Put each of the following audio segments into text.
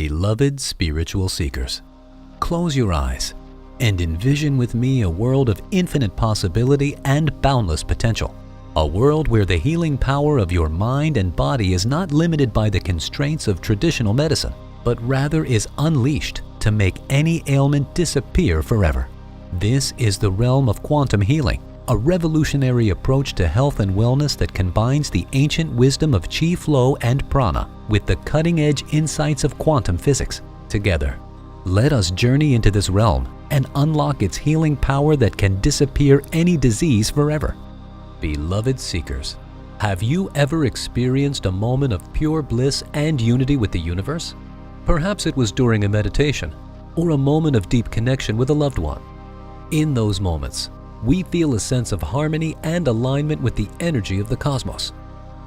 Beloved spiritual seekers, close your eyes and envision with me a world of infinite possibility and boundless potential. A world where the healing power of your mind and body is not limited by the constraints of traditional medicine, but rather is unleashed to make any ailment disappear forever. This is the realm of quantum healing, a revolutionary approach to health and wellness that combines the ancient wisdom of chi flow and prana with the cutting-edge insights of quantum physics. Together, let us journey into this realm and unlock its healing power that can disappear any disease forever. Beloved seekers, have you ever experienced a moment of pure bliss and unity with the universe? Perhaps it was during a meditation or a moment of deep connection with a loved one. In those moments, we feel a sense of harmony and alignment with the energy of the cosmos.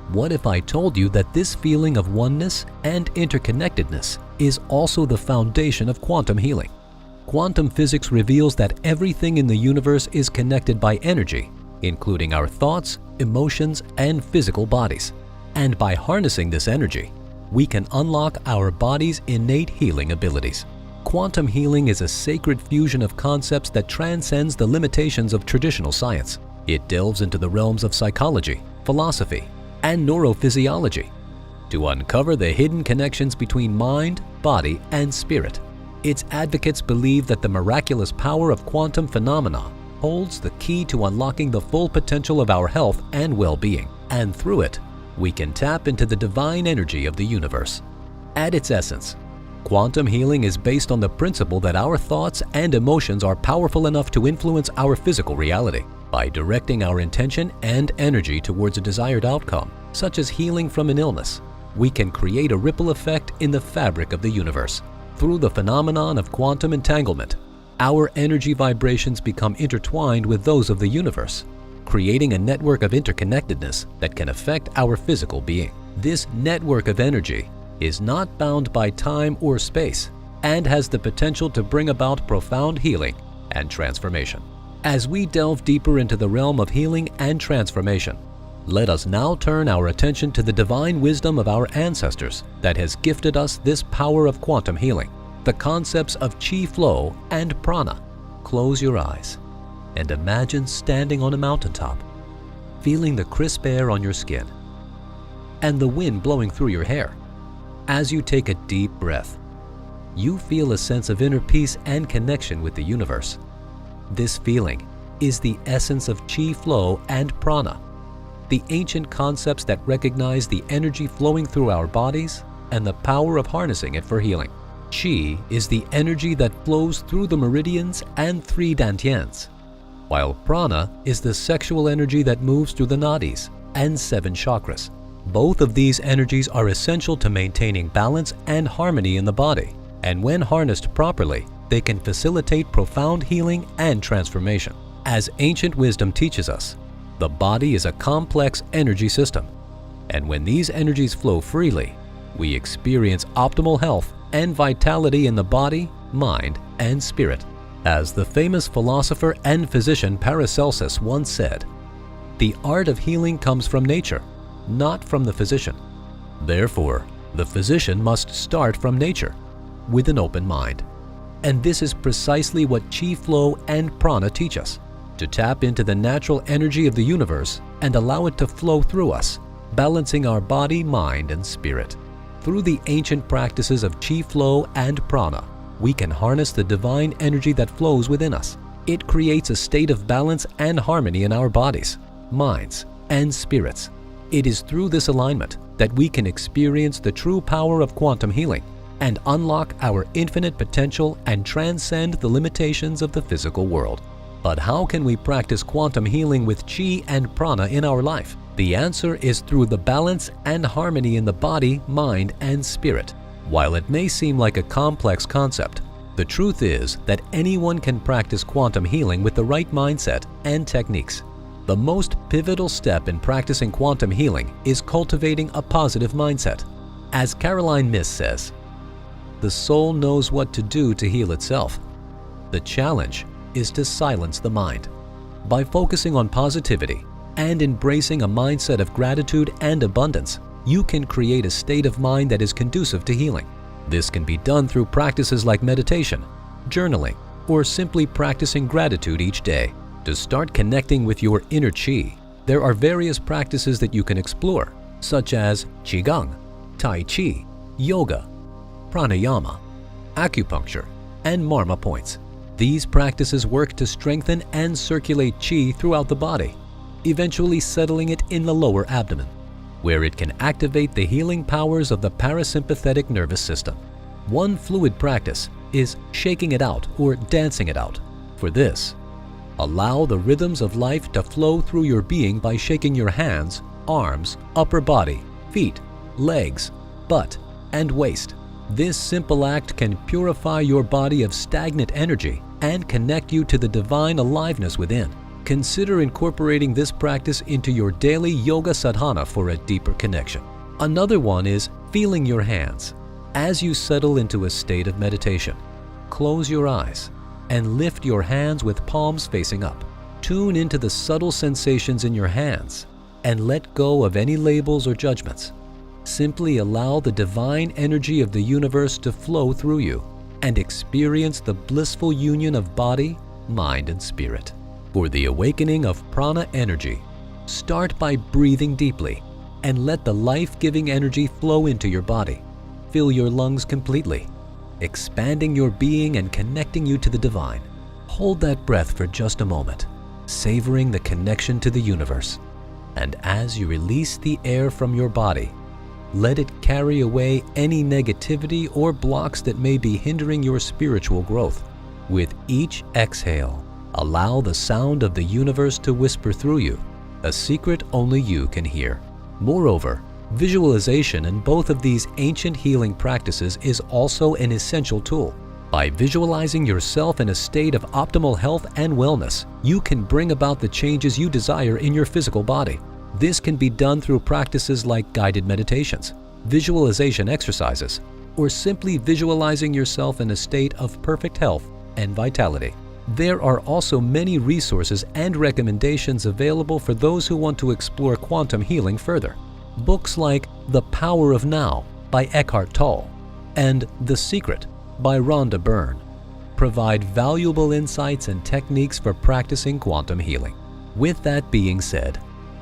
What if I told you that this feeling of oneness and interconnectedness is also the foundation of quantum healing? Quantum physics reveals that everything in the universe is connected by energy, including our thoughts, emotions, and physical bodies. And by harnessing this energy, we can unlock our body's innate healing abilities. Quantum healing is a sacred fusion of concepts that transcends the limitations of traditional science. It delves into the realms of psychology, philosophy, and neurophysiology to uncover the hidden connections between mind, body, and spirit. Its advocates believe that the miraculous power of quantum phenomena holds the key to unlocking the full potential of our health and well-being, and through it, we can tap into the divine energy of the universe. At its essence, quantum healing is based on the principle that our thoughts and emotions are powerful enough to influence our physical reality. By directing our intention and energy towards a desired outcome, such as healing from an illness, we can create a ripple effect in the fabric of the universe. Through the phenomenon of quantum entanglement, our energy vibrations become intertwined with those of the universe, creating a network of interconnectedness that can affect our physical being. This network of energy is not bound by time or space and has the potential to bring about profound healing and transformation. As we delve deeper into the realm of healing and transformation, let us now turn our attention to the divine wisdom of our ancestors that has gifted us this power of quantum healing, the concepts of chi flow and prana. Close your eyes and imagine standing on a mountaintop, feeling the crisp air on your skin and the wind blowing through your hair. As you take a deep breath, you feel a sense of inner peace and connection with the universe. This feeling is the essence of chi flow and prana, the ancient concepts that recognize the energy flowing through our bodies and the power of harnessing it for healing. Chi is the energy that flows through the meridians and three dantians, while prana is the sexual energy that moves through the nadis and 7 chakras. Both of these energies are essential to maintaining balance and harmony in the body, and when harnessed properly, they can facilitate profound healing and transformation. As ancient wisdom teaches us, the body is a complex energy system, and when these energies flow freely, we experience optimal health and vitality in the body, mind, and spirit. As the famous philosopher and physician Paracelsus once said, "The art of healing comes from nature, not from the physician. Therefore, the physician must start from nature, with an open mind." And this is precisely what chi flow and prana teach us: to tap into the natural energy of the universe and allow it to flow through us, balancing our body, mind, and spirit. Through the ancient practices of chi flow and prana, we can harness the divine energy that flows within us. It creates a state of balance and harmony in our bodies, minds, and spirits. It is through this alignment that we can experience the true power of quantum healing and unlock our infinite potential and transcend the limitations of the physical world. But how can we practice quantum healing with chi and prana in our life? The answer is through the balance and harmony in the body, mind, and spirit. While it may seem like a complex concept, the truth is that anyone can practice quantum healing with the right mindset and techniques. The most pivotal step in practicing quantum healing is cultivating a positive mindset. As Caroline Myss says, "The soul knows what to do to heal itself. The challenge is to silence the mind." By focusing on positivity and embracing a mindset of gratitude and abundance, you can create a state of mind that is conducive to healing. This can be done through practices like meditation, journaling, or simply practicing gratitude each day. To start connecting with your inner chi, there are various practices that you can explore, such as Qigong, Tai Chi, yoga, pranayama, acupuncture, and marma points. These practices work to strengthen and circulate qi throughout the body, eventually settling it in the lower abdomen, where it can activate the healing powers of the parasympathetic nervous system. One fluid practice is shaking it out or dancing it out. For this, allow the rhythms of life to flow through your being by shaking your hands, arms, upper body, feet, legs, butt, and waist. This simple act can purify your body of stagnant energy and connect you to the divine aliveness within. Consider incorporating this practice into your daily yoga sadhana for a deeper connection. Another one is feeling your hands. As you settle into a state of meditation, close your eyes and lift your hands with palms facing up. Tune into the subtle sensations in your hands and let go of any labels or judgments. Simply allow the divine energy of the universe to flow through you and experience the blissful union of body, mind, and spirit. For the awakening of prana energy, start by breathing deeply and let the life-giving energy flow into your body. Fill your lungs completely, expanding your being and connecting you to the divine. Hold that breath for just a moment, savoring the connection to the universe. And as you release the air from your body, let it carry away any negativity or blocks that may be hindering your spiritual growth. With each exhale, allow the sound of the universe to whisper through you, a secret only you can hear. Moreover, visualization in both of these ancient healing practices is also an essential tool. By visualizing yourself in a state of optimal health and wellness, you can bring about the changes you desire in your physical body. This can be done through practices like guided meditations, visualization exercises, or simply visualizing yourself in a state of perfect health and vitality. There are also many resources and recommendations available for those who want to explore quantum healing further. Books like The Power of Now by Eckhart Tolle and The Secret by Rhonda Byrne provide valuable insights and techniques for practicing quantum healing. With that being said,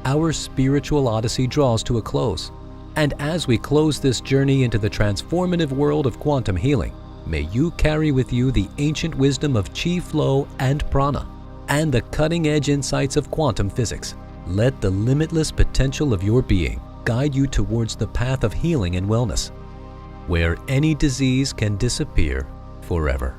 our spiritual odyssey draws to a close. And as we close this journey into the transformative world of quantum healing, may you carry with you the ancient wisdom of chi flow and prana, and the cutting-edge insights of quantum physics. Let the limitless potential of your being guide you towards the path of healing and wellness, where any disease can disappear forever.